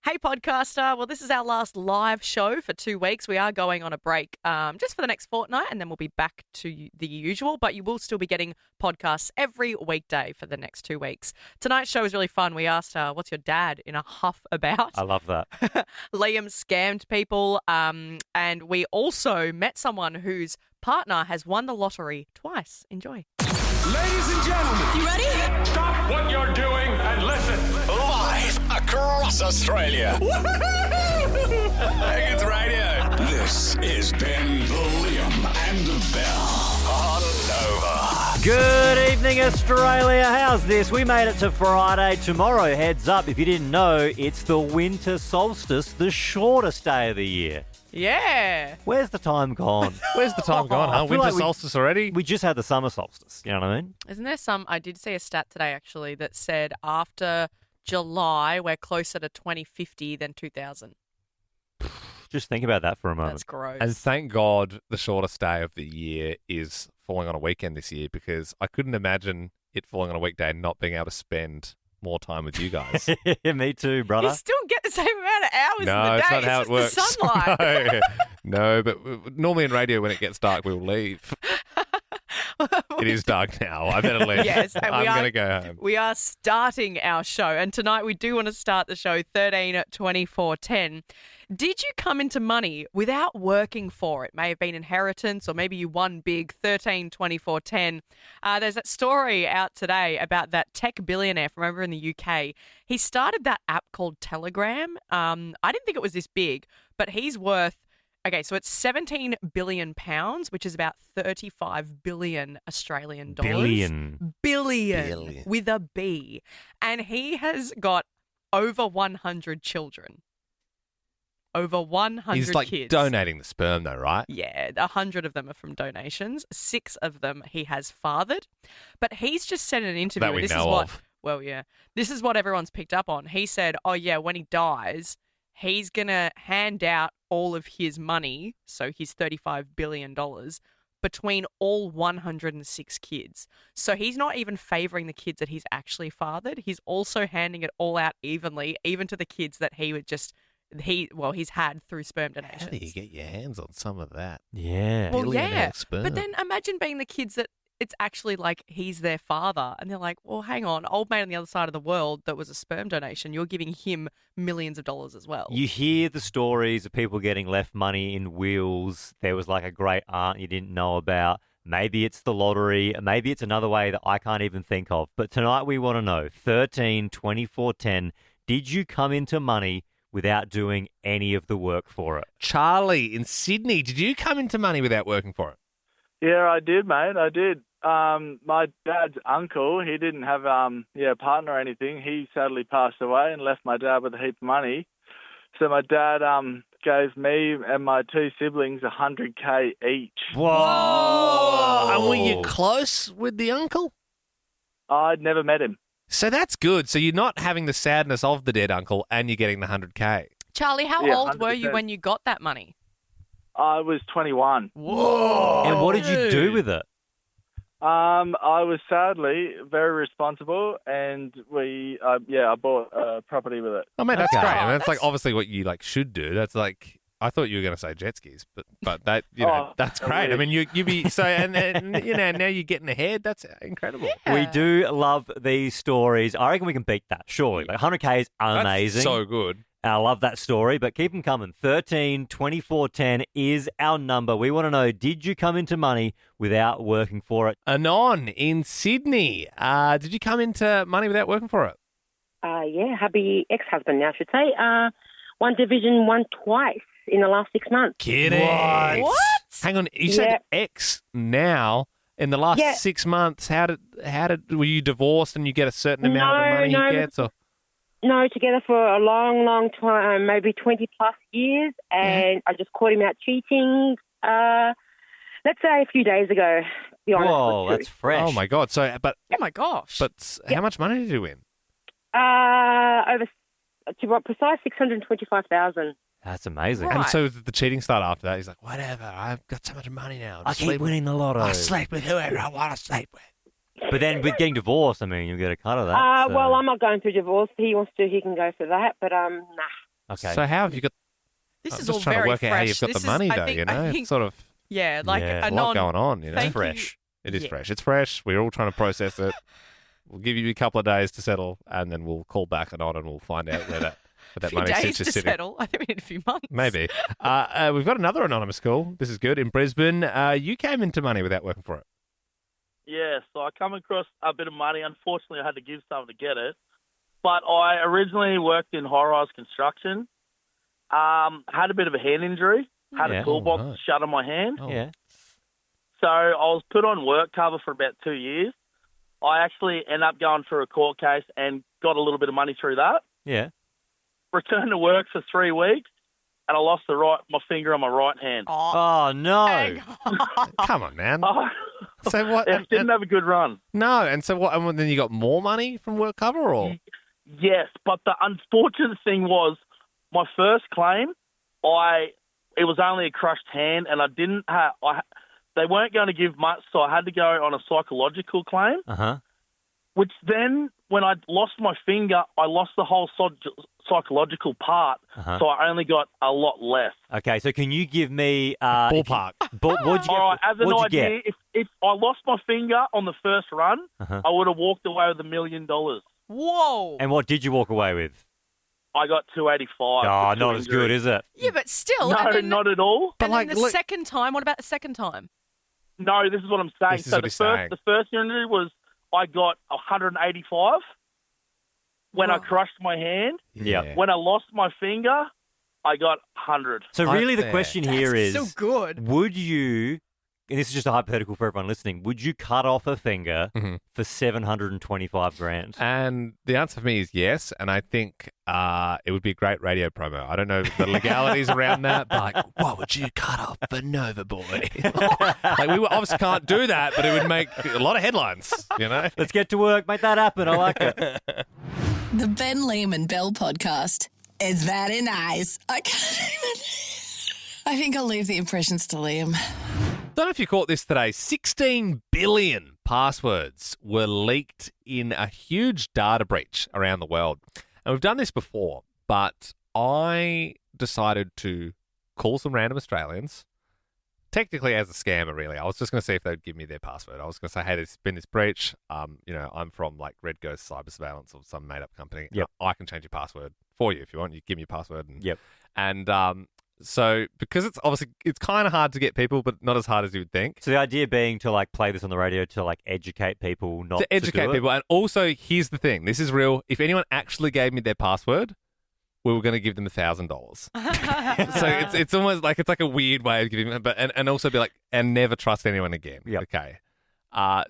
Hey, podcaster. Well, this is our last live show for 2 weeks. We are going on a break just for the next fortnight, and then we'll be back to the usual, but you will still be getting podcasts every weekday for the next 2 weeks. Tonight's show was really fun. We asked, what's your dad in a huff about? I love that. Liam scammed people, and we also met someone whose partner has won the lottery twice. Enjoy. Ladies and gentlemen, You ready? stop what you're doing and listen. Live across Australia. It's radio. This is Ben, Liam, and Bell on Nova. Good evening, Australia. How's this? We made it to Friday. Tomorrow, heads up, if you didn't know, it's the winter solstice, the shortest day of the year. Yeah. Where's the time gone? Where's the time gone, huh? I feel Winter like solstice already? We just had the summer solstice, you know what I mean? Isn't there I did see a stat today actually that said after July, we're closer to 2050 than 2000. Just think about that for a moment. That's gross. And thank God the shortest day of the year is falling on a weekend this year, because I couldn't imagine it falling on a weekday and not being able to spend more time with you guys. Me too, brother. You still get the same amount of hours in No, the day. it's not how it works. The sunlight. No, but normally in radio when it gets dark, we'll leave. It is dark now. I better leave. Yes, and I'm going to go home. We are starting our show, and tonight we do want to start the show 13 24 10. Did you come into money without working for it? May have been inheritance, or maybe you won big. 13 24 10. There's that story out today about that tech billionaire from over in the UK. He started that app called Telegram. I didn't think it was this big, but he's worth. Okay, so it's 17 billion pounds, which is about 35 billion Australian dollars. Billion with a B. And he has got over 100 children. Over 100 He's like kids. donating the sperm though, right? Yeah, 100 of them are from donations. 6 of them he has fathered. But he's just said in an interview, That we and this know is what, of. well, yeah, this is what everyone's picked up on. He said, oh yeah, when he dies, he's going to hand out all of his money, so his $35 billion, between all 106 kids. So he's not even favouring the kids that he's actually fathered. He's also handing it all out evenly, even to the kids that he's had through sperm donations. How do you get your hands on some of that? Yeah. Well, Billionaire yeah, sperm. but then imagine being the kids that it's actually like he's their father, and they're like, well, hang on, old mate on the other side of the world that was a sperm donation, you're giving him millions of dollars as well. You hear the stories of people getting left money in wills. There was like a great aunt you didn't know about. Maybe it's the lottery. Maybe it's another way that I can't even think of. But tonight we want to know, 13 24 10, did you come into money without doing any of the work for it? Charlie in Sydney, did you come into money without working for it? Yeah, I did, mate. I did. My dad's uncle, he didn't have a partner or anything. He sadly passed away and left my dad with a heap of money. So my dad gave me and my 2 siblings $100K each. Whoa! And were you close with the uncle? I'd never met him. So that's good. So you're not having the sadness of the dead uncle and you're getting the 100K. Charlie, how Yeah, old were you 100%. when you got that money? I was 21. Whoa! And what did you do with it? I was sadly very responsible, and I bought a property with it. Oh, mate, that's Okay. great. I mean, that's like That's- obviously what you like should do. That's like, I thought you were going to say jet skis, but that, that's great. I mean, you be so, and now you're getting ahead. That's incredible. We do love these stories. I reckon we can beat that, surely. Like 100K is amazing. That's so good. I love that story, but keep them coming. 13 24 10 is our number. We want to know, did you come into money without working for it? Anon in Sydney, did you come into money without working for it? Yeah, hubby, ex-husband now, I should say. Won Division 1 twice in the last 6 months. Kidding. What? Hang on, you said X now. In the last Yeah. 6 months, how did were you divorced and you get a certain amount of the money No. he gets? Or? No, together for a long, long time, maybe 20 plus years, and I just caught him out cheating, let's say a few days ago, to be honest. Whoa, with that's fresh. Oh my God! So, Oh my gosh. how much money did you win? over, to be precise, 625,000. That's amazing. Right. And so did the cheating start after that? He's like, whatever, I've got so much money now. I Just keep sleep with- winning the lotto. I sleep with whoever I want to sleep with. But then with getting divorced, I mean, you'll get a cut of that. so- Well, I'm not going through divorce. If he wants to, he can go for that, but nah. Okay. So how have you got? This I'm is just all trying very to work fresh. out how you've got This the money, is, though. I think, You know, I think, it's sort of yeah, like Yeah. a a lot going on. You know, Thank you. fresh. it is Yeah. fresh. It's fresh. We're all trying to process it. We'll give you a couple of days to settle, and then we'll call back and we'll find out where that a few money days sits to just sitting. settle. I think we need a few months. Maybe. We've got another anonymous call. This is good. In Brisbane, you came into money without working for it. Yeah, so I come across a bit of money. Unfortunately, I had to give something to get it. But I originally worked in high-rise construction. Had a bit of a hand injury. Had Yeah. a toolbox Oh, right. shut on my hand. Oh. Yeah. So I was put on work cover for about 2 years. I actually ended up going through a court case and got a little bit of money through that. Yeah. Returned to work for 3 weeks, and I lost my finger on my right hand. Oh, Oh, no. hang on. Come on, man. Oh, So what? it didn't have a good run. No, and so what? And then you got more money from work cover, or Yes, but the unfortunate thing was my first claim, it was only a crushed hand, and I didn't have. They weren't going to give much, so I had to go on a psychological claim. Uh-huh. Which then, when I lost my finger, I lost the whole psychological part, Uh-huh. so I only got a lot less. Okay, so can you give me... ballpark? What'd you get? All right, as an What'd you idea, if I lost my finger on the first run, Uh-huh. I would have walked away with $1 million. Whoa. And what did you walk away with? I got 285. Oh, for two not as good, injuries. is it? Yeah, but still. No, and then, not at all. But and like, then the look- second time, what about the second time? No, this is what I'm saying. This is So what the he's saying. first injury was I got 185 when I Whoa. crushed my hand. Yeah. When I lost my finger, I got 100. So Right really the there. question here is, so good. would you, and this is just a hypothetical for everyone listening, would you cut off a finger Mhm. for 725 grand? And the answer for me is yes, and I think it would be a great radio promo. I don't know the legalities around that, but like, what would you cut off for Nova Boy? Like, we obviously can't do that, but it would make a lot of headlines, you know? Let's get to work, make that happen. I like it. The Ben, Liam and Bell podcast. It's very nice. I can't even... I think I'll leave the impressions to Liam. Don't know if you caught this today. 16 billion passwords were leaked in a huge data breach around the world. And we've done this before, but I decided to call some random Australians, technically as a scammer, really. I was just going to see if they'd give me their password. I was going to say, hey, there's been this breach. I'm from like Red Ghost Cyber Surveillance or some made-up company. Yep. I can change your password for you if you want. You give me your password. Yep. And so because it's kind of hard to get people, but not as hard as you would think. So the idea being to like play this on the radio to like educate people not To educate do it? people. And also, here's the thing. This is real. If anyone actually gave me their password, we were going to give them $1,000. So it's almost like it's like a weird way of giving them, but and also be like, and never trust anyone again. Yep. Okay.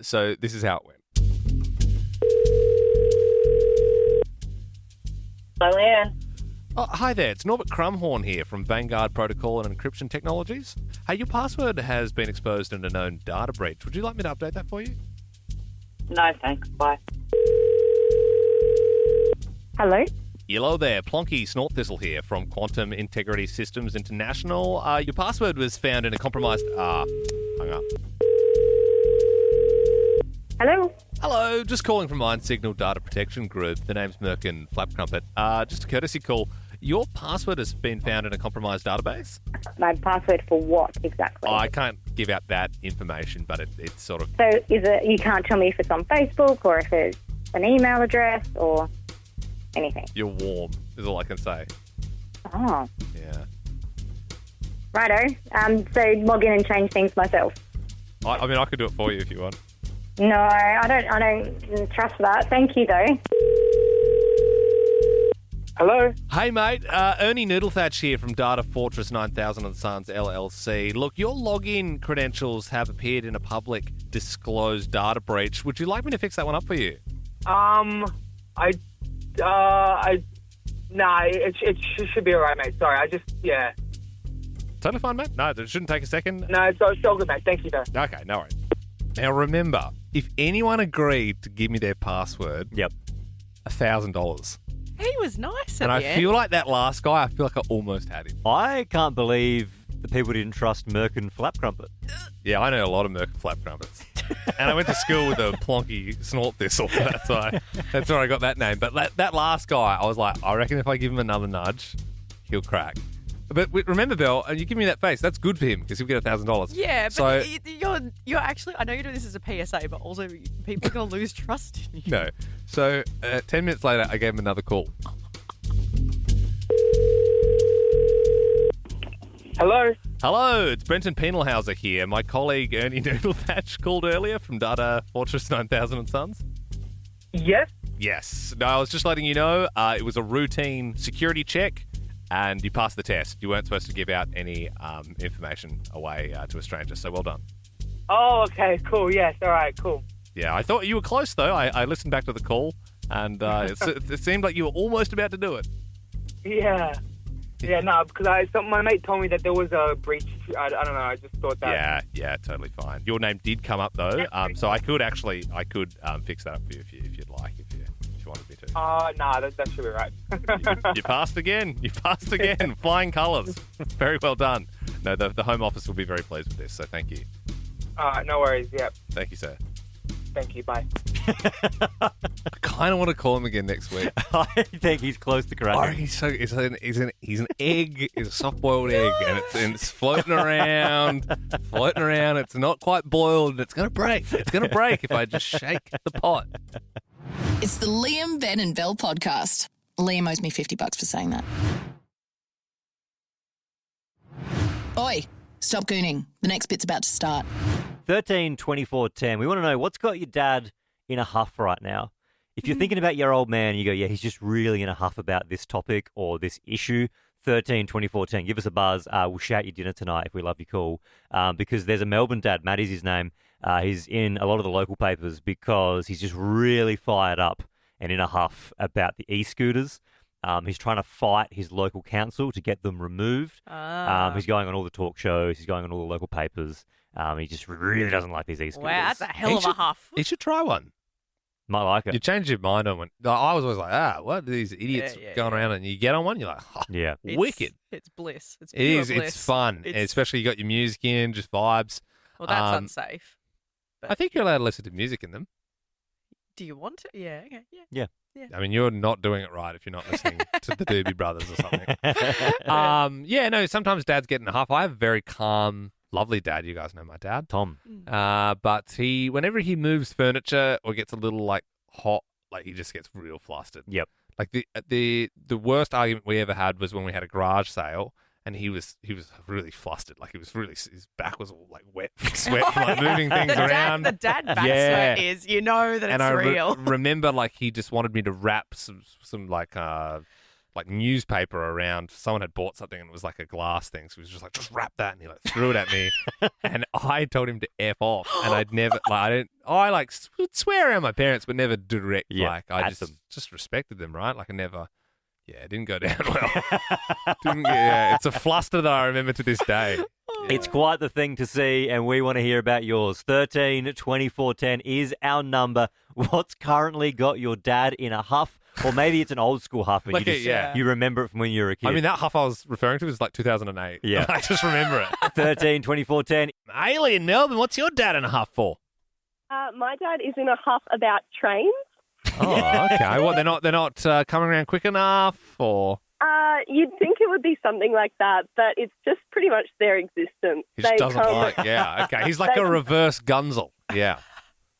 So this is how it went. Hello, Anne. Oh, hi there. It's Norbert Crumhorn here from Vanguard Protocol and Encryption Technologies. Hey, your password has been exposed in a known data breach. Would you like me to update that for you? No, thanks. Bye. Hello? Hello there, Plonky Snortthistle here from Quantum Integrity Systems International. Your password was found in a compromised... hung up. Hello? Hello, just calling from Mind Signal Data Protection Group. The name's Merkin Flapcrumpet. Just a courtesy call. Your password has been found in a compromised database? My password for what exactly? I can't give out that information, but it's sort of... So is it, you can't tell me if it's on Facebook or if it's an email address or anything? You're warm, is all I can say. Oh, Yeah. righto. So log in and change things myself. I mean, I could do it for you if you want. No, I don't trust that. Thank you, though. Hello? Hey, mate. Ernie Noodlethatch here from Data Fortress 9000 & Sons LLC. Look, your login credentials have appeared in a public disclosed data breach. Would you like me to fix that one up for you? No, it should be all right, mate. Sorry, yeah. Totally fine, mate. No, it shouldn't take a second. No, it's all good, mate. Thank you, though. Okay, no worries. Now, remember, if anyone agreed to give me their password, Yep. $1,000. He was nice at And the I end. feel like that last guy, I feel like I almost had him. I can't believe the people didn't trust Merkin Flapcrumpet. Yeah, I know a lot of Merkin Flapcrumpets. And I went to school with a Plonky Snortthistle. That's where I got that name. But that last guy, I was like, I reckon if I give him another nudge, he'll crack. But remember, Belle, you give me that face. That's good for him because he'll get $1,000. Yeah, but So you're actually. I know you're doing this as a PSA, but also people are gonna lose trust in you. no. So 10 minutes later, I gave him another call. Hello? Hello, it's Brenton Penalhauser here. My colleague Ernie Noodlethatch called earlier from Data Fortress 9000 and Sons. Yes? Yes. No, I was just letting you know it was a routine security check and you passed the test. You weren't supposed to give out any information away to a stranger, so well done. Oh, okay, cool. Yes, all right, cool. Yeah, I thought you were close, though. I listened back to the call and it seemed like you were almost about to do it. Yeah. Yeah, no, because my mate told me that there was a breach. I don't know. I just thought that. Yeah, totally fine. Your name did come up though, so I could fix that up for you if you'd like, if you wanted me to. Nah, that should be right. You passed again. Flying colours. Very well done. No, the Home Office will be very pleased with this. So thank you. No worries. Yep. Thank you, sir. Thank you. Bye. I kind of want to call him again next week. I think he's close to cracking. He's an egg. He's a soft-boiled egg, and it's floating around. It's not quite boiled, and it's going to break. It's going to break if I just shake the pot. It's the Liam, Ben and Bell podcast. Liam owes me $50 for saying that. Oi, stop gooning. The next bit's about to start. 13, 24, 10. We want to know what's got your dad in a huff right now. If you're thinking about your old man, you go, yeah, he's just really in a huff about this topic or this issue. 13, 24, 10. Give us a buzz. We'll shout your dinner tonight if we love you cool. Because there's a Melbourne dad, Matt is his name. He's in a lot of the local papers because he's just really fired up and in a huff about the e-scooters. He's trying to fight his local council to get them removed. He's going on all the talk shows. He's going on all the local papers. He just really doesn't like these e-scooters. Wow, that's a hell of a huff. You should try one. Might like it. You change your mind on one. I was always like, what are these idiots going around? And you get on one, you're like, yeah, wicked. It's bliss. It's It is. bliss. It's fun. Especially you got your music in, just vibes. Well, that's unsafe. I think you're allowed to listen to music in them. Do you want to? Yeah. Okay. Yeah. I mean, you're not doing it right if you're not listening to the Doobie Brothers or something. Sometimes dads get in a huff. I have a very calm, lovely dad. You guys know my dad, Tom. But whenever he moves furniture or gets a little like hot, like he just gets real flustered. Yep. Like the worst argument we ever had was when we had a garage sale. And he was really flustered. Like his back was all like wet from sweat from like moving things around. The dad back sweat is, that it's real. Remember, like he just wanted me to wrap some like newspaper around. Someone had bought something and it was like a glass thing, so he was just like, just wrap that, and he like threw it at me. And I told him to F off, and I'd never I would swear around my parents, but never direct. Yeah, I just respected them, right? Like I never. Yeah, it didn't go down well. It's a fluster that I remember to this day. Yeah. It's quite the thing to see, and we want to hear about yours. 13 24 10 is our number. What's currently got your dad in a huff? Or maybe it's an old school huff and you remember it from when you were a kid. I mean, that huff I was referring to was like 2008. Yeah. I just remember it. 13 24 10. Ailey in Melbourne, what's your dad in a huff for? My dad is in a huff about trains. Oh, okay. What, they're not coming around quick enough, or? You'd think it would be something like that, but it's just pretty much their existence. He just doesn't like. Yeah, okay. He's like a reverse Gunzel. Yeah.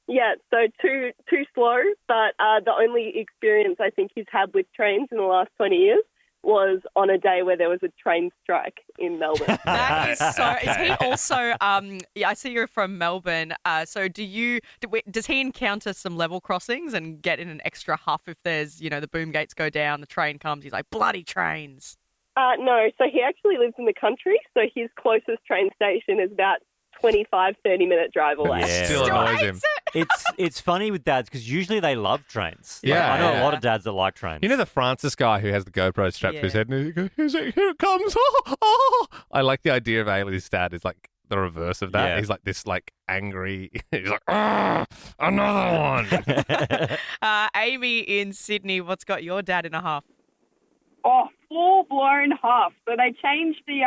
Yeah, so too slow. But the only experience I think he's had with trains in the last 20 years was on a day where there was a train strike in Melbourne. That is so. Is he also? I see you're from Melbourne. So does he encounter some level crossings and get in an extra huff if there's the boom gates go down, the train comes? He's like, bloody trains. No, so he actually lives in the country. So his closest train station is about 25, 30-minute drive away. Yeah. Still annoys him. It's funny with dads because usually they love trains. Yeah. I know a lot of dads that like trains. You know the Francis guy who has the GoPro strapped to his head and he goes, here it comes. Oh. I like the idea of Ailey's dad is like the reverse of that. Yeah. He's like this like angry. He's like, another one. Amy in Sydney, what's got your dad in a huff? Oh, full-blown huff. So they changed the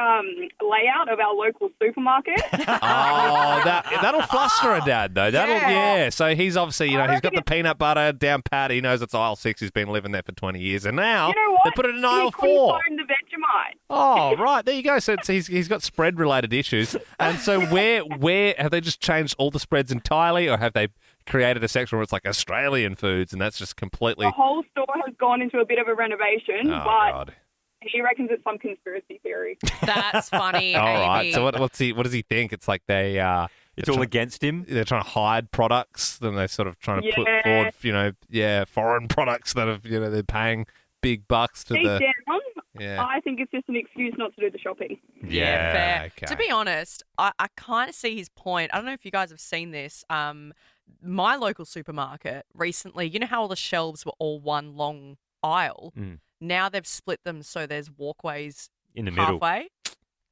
layout of our local supermarket. Oh, that'll fluster a dad, though. So he's obviously, he's got the peanut butter down pat. He knows it's aisle 6. He's been living there for 20 years. And now they put it in aisle 4. He couldn't find the Vegemite. night. Oh, right. There you go. So he's got spread-related issues. And so where have they just changed all the spreads entirely, or have they created a section where it's like Australian foods and that's just completely... The whole store has gone into a bit of a renovation, Oh, but God. he reckons it's some conspiracy theory. That's funny, All right. Amy. So what does he think? It's like they... It's all against him. They're trying to hide products, then they're sort of trying to put Yeah. forward, foreign products that have, they're paying big bucks to Deep the... down, Yeah. I think it's just an excuse not to do the shopping. Yeah, fair. okay. To be honest, I kind of see his point. I don't know if you guys have seen this. My local supermarket recently, you know how all the shelves were all one long aisle? Mm. Now they've split them so there's walkways In the middle. halfway.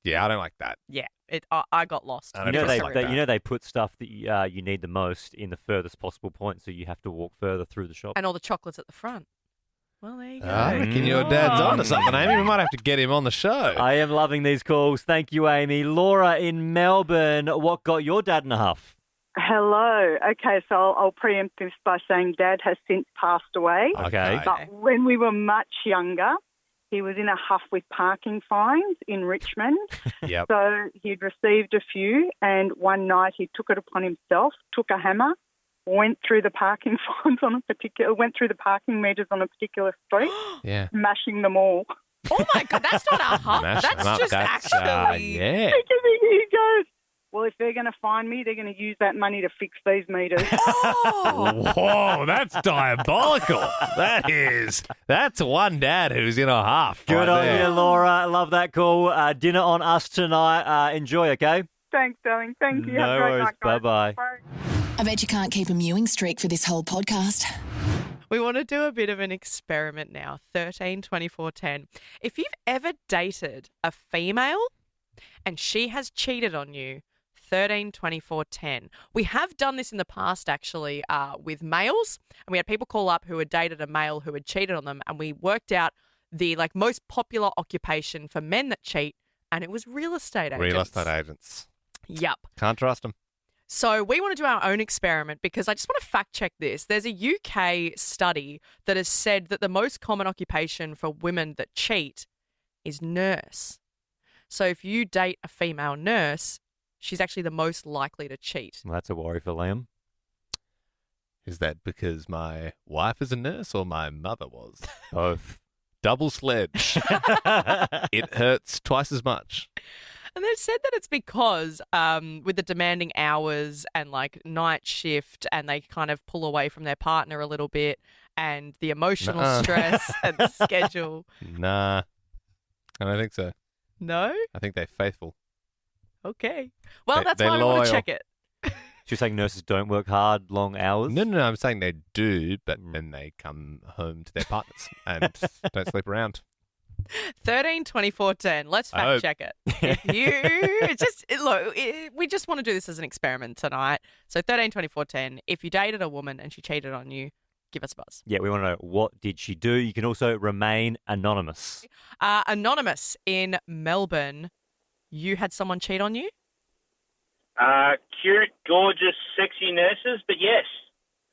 Yeah, I don't like that. Yeah, I got lost. I You don't know, trust like that. they put stuff that you need the most in the furthest possible point, so you have to walk further through the shop. And all the chocolates at the front. Well, there you go. I reckon your dad's onto something, Amy. We might have to get him on the show. I am loving these calls. Thank you, Amy. Laura in Melbourne, what got your dad in a huff? Hello. Okay, so I'll preempt this by saying Dad has since passed away. Okay. But when we were much younger, he was in a huff with parking fines in Richmond. Yep. So he'd received a few, and one night he took it upon himself, took a hammer, went through the parking fines went through the parking meters on a particular street, Yeah. smashing them all. Oh my God, that's not a huff. Smash That's them up. just That's, actually. yeah. Because he goes, well, if they're going to find me, they're going to use that money to fix these meters. Oh. Whoa, that's diabolical. That's one dad who's in a huff. Good right on there. you, Laura. Love that call. Dinner on us tonight. Enjoy, okay? Thanks, darling. Thank you. No Have a great worries. night, guys. Bye-bye. I bet you can't keep a mewing streak for this whole podcast. We want to do a bit of an experiment now. 13, 24, 10. If you've ever dated a female and she has cheated on you, 13, 24, 10. We have done this in the past, actually, with males. And we had people call up who had dated a male who had cheated on them. And we worked out the most popular occupation for men that cheat. And it was real estate agents. Real estate agents. Yep. Can't trust them. So we want to do our own experiment because I just want to fact check this. There's a UK study that has said that the most common occupation for women that cheat is nurse. So if you date a female nurse, she's actually the most likely to cheat. Well, that's a worry for Liam. Is that because my wife is a nurse or my mother was? Both. Double sledge. It hurts twice as much. And they've said that it's because with the demanding hours and night shift, and they kind of pull away from their partner a little bit, and the emotional stress and the schedule. Nah, I don't think so. No? I think they're faithful. Okay. Well, that's they're why we want loyal. to check it. She's saying nurses don't work hard, long hours? No, I'm saying they do, but then they come home to their partners and don't sleep around. 13, 24, 10. Let's fact check it. We just want to do this as an experiment tonight. So 13, 24, 10. If you dated a woman and she cheated on you, give us a buzz. Yeah, we want to know, what did she do? You can also remain anonymous. Anonymous in Melbourne, you had someone cheat on you? Cute, gorgeous, sexy nurses, but yes,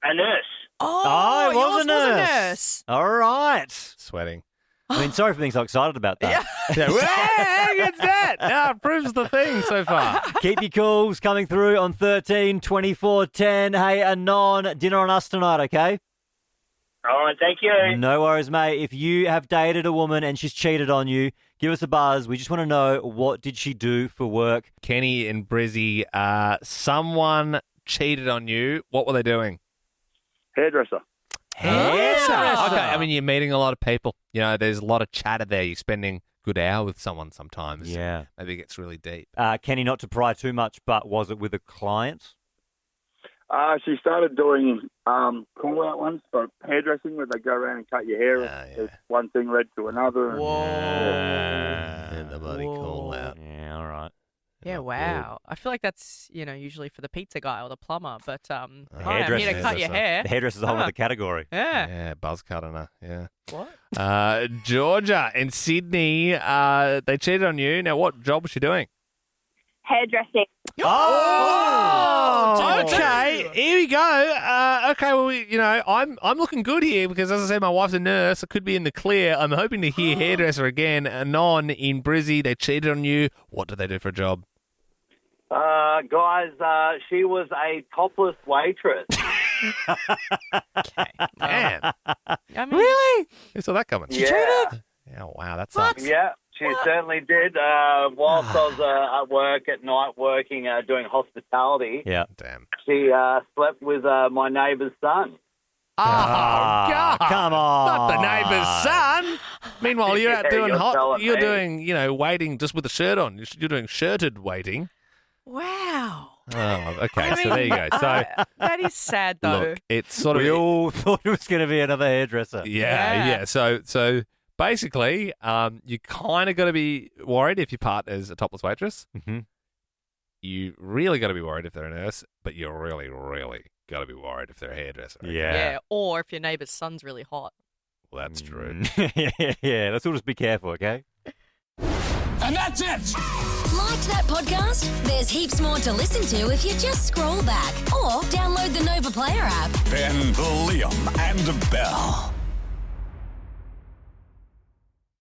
a nurse. Oh, it was yours a nurse. was a nurse. All right. Sweating. I mean, sorry for being so excited about that. Yeah, how good's that? No, it proves the thing so far. Keep your calls coming through on 13 24 10. Hey, Anon, dinner on us tonight, okay? All right, thank you. No worries, mate. If you have dated a woman and she's cheated on you, give us a buzz. We just want to know, what did she do for work? Kenny and Brizzy, someone cheated on you. What were they doing? Hairdresser. Hairdresser. Okay, I mean, you're meeting a lot of people. There's a lot of chatter there. You're spending a good hour with someone sometimes. Yeah. Maybe it gets really deep. Kenny, not to pry too much, but was it with a client? She started doing call-out ones for hairdressing where they go around and cut your hair. And one thing led to another. And, And the bloody call out. Yeah, all right. Yeah, wow. I feel like that's, usually for the pizza guy or the plumber, but hi, I'm here to hairdresser. cut your hair. The hairdresser's a whole other category. Yeah. Yeah, buzz cutter. Yeah. What? Georgia in Sydney, they cheated on you. Now, what job was she doing? Hairdressing. Oh, okay. Here we go. Okay, well, I'm looking good here because, as I said, my wife's a nurse. I could be in the clear. I'm hoping to hear hairdresser again. Anon in Brizzy, they cheated on you. What do they do for a job? Guys, she was a topless waitress. Man. I mean, Really? Who saw that coming? She cheated? Oh, wow, that sucks. Yeah, she certainly did. Whilst I was at work at night working, doing hospitality, Yeah. Damn. she slept with my neighbour's son. Oh, God. Come on. Not the neighbour's son. Meanwhile, you're out doing You're telling you're me. doing, waiting just with the shirt on. You're doing shirted waiting. wow. Oh, okay. I So mean, there you go. So that is sad, though. look, it's sort of We all thought it was going to be another hairdresser. yeah. So basically, you kind of got to be worried if your partner's a topless waitress. Mm-hmm. You really got to be worried if they're a nurse, but you really, really got to be worried if they're a hairdresser. Yeah. Or if your neighbour's son's really hot. Well, that's true. Yeah. Let's all just be careful, okay? And that's it. Liked that podcast? There's heaps more to listen to if you just scroll back or download the Nova Player app. Ben, Liam, and Bell.